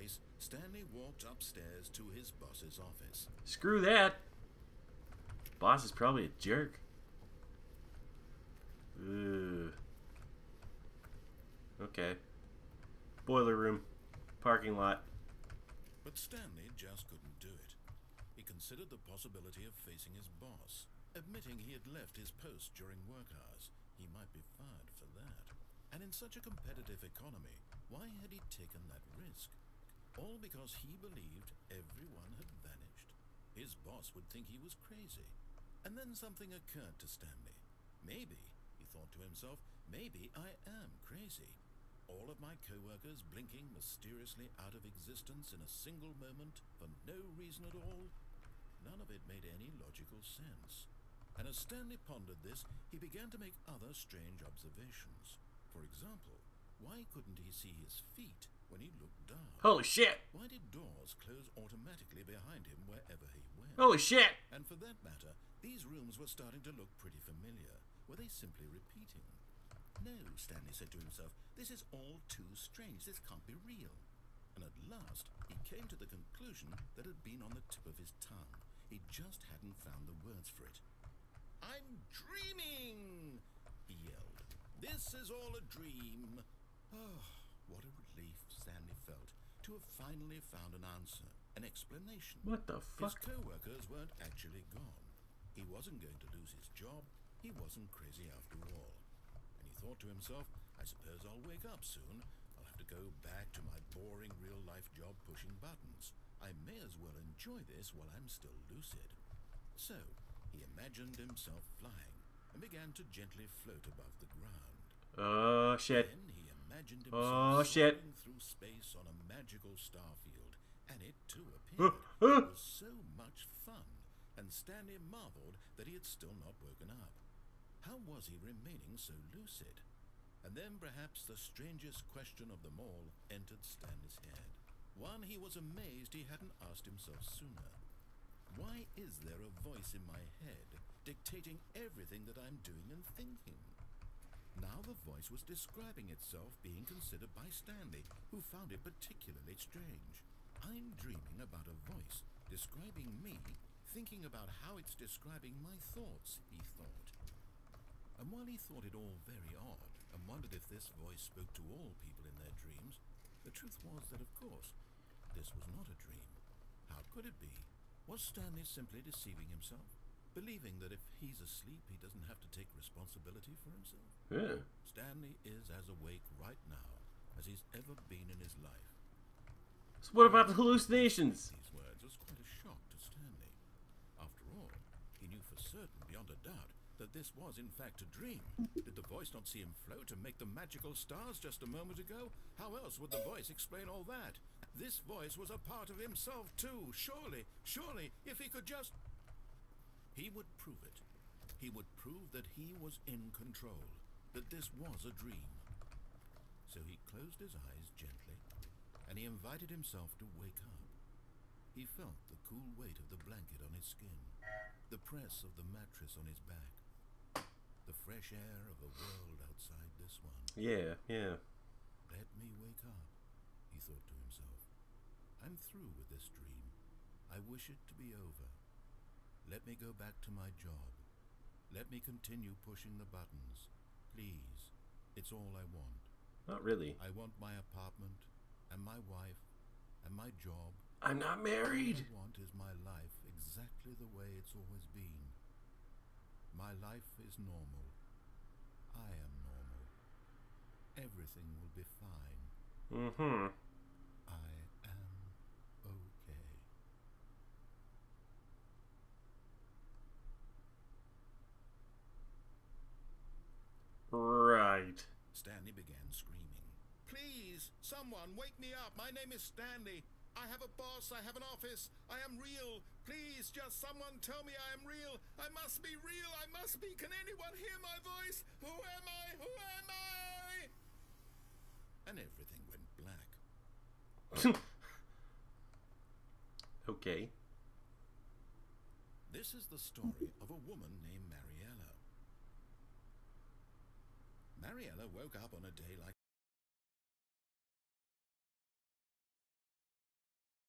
case, Stanley walked upstairs to his boss's office. Screw that. Boss is probably a jerk. Ugh. Okay. Boiler room. Parking lot. But Stanley just couldn't do it. He considered the possibility of facing his boss, admitting he had left his post during work hours. He might be fired for that. And in such a competitive economy, why had he taken that risk? All because he believed everyone had vanished. His boss would think he was crazy. And then something occurred to Stanley. Maybe, he thought to himself, maybe I am crazy. All of my co-workers blinking mysteriously out of existence in a single moment for no reason at all. None of it made any logical sense. And as Stanley pondered this, he began to make other strange observations. For example, why couldn't he see his feet when he looked down? Holy shit! Why did doors close automatically behind him wherever he went? Holy shit! And for that matter, these rooms were starting to look pretty familiar. Were they simply repeating? No, Stanley said to himself, this is all too strange. This can't be real. And at last, he came to the conclusion that had been on the tip of his tongue. He just hadn't found the words for it. I'm dreaming, he yelled. This is all a dream. Oh, what a relief Stanley felt to have finally found an answer, an explanation. What the His fuck? co-workers weren't actually gone. He wasn't going to lose his job. He wasn't crazy after all. And he thought to himself, I suppose I'll wake up soon. I'll have to go back to my boring real-life job pushing buttons. I may as well enjoy this while I'm still lucid. So, he imagined himself flying and began to gently float above the ground. Oh, shit. Then he imagined himself soaring through space on a magical starfield, and it too appeared. It was so much fun, and Stanley marveled that he had still not woken up. How was he remaining so lucid? And then perhaps the strangest question of them all entered Stanley's head. One he was amazed he hadn't asked himself sooner. Why is there a voice in my head dictating everything that I'm doing and thinking? Now the voice was describing itself being considered by Stanley, who found it particularly strange. I'm dreaming about a voice describing me, thinking about how it's describing my thoughts, he thought. And while he thought it all very odd, and wondered if this voice spoke to all people in their dreams, the truth was that, of course, this was not a dream. How could it be? Was Stanley simply deceiving himself? Believing that if he's asleep, he doesn't have to take responsibility for himself? Yeah. Stanley is as awake right now as he's ever been in his life. So what about the hallucinations? These words was quite a shock to Stanley. After all, he knew for certain, beyond a doubt, that this was in fact a dream. Did the voice not see him float and make the magical stars just a moment ago? How else would the voice explain all that? This voice was a part of himself too. Surely, if he could just... He would prove it. He would prove that he was in control, that this was a dream. So he closed his eyes gently, and he invited himself to wake up. He felt the cool weight of the blanket on his skin, the press of the mattress on his back, the fresh air of a world outside this one. Yeah. Let me wake up, he thought to himself. I'm through with this dream. I wish it to be over. Let me go back to my job. Let me continue pushing the buttons. Please. It's all I want. Not really. I want my apartment, and my wife, and my job. I'm not married. All I want is my life exactly the way it's always been. My life is normal. I am normal. Everything will be fine. Mm-hmm. I am okay. Right. Stanley began screaming. Please, someone, wake me up. My name is Stanley. I have a boss. I have an office. I am real. Please, just someone tell me I am real. I must be real. I must be. Can anyone hear my voice? Who am I? Who am I? And everything went black. Okay. This is the story of a woman named Mariella. Mariella woke up on a day like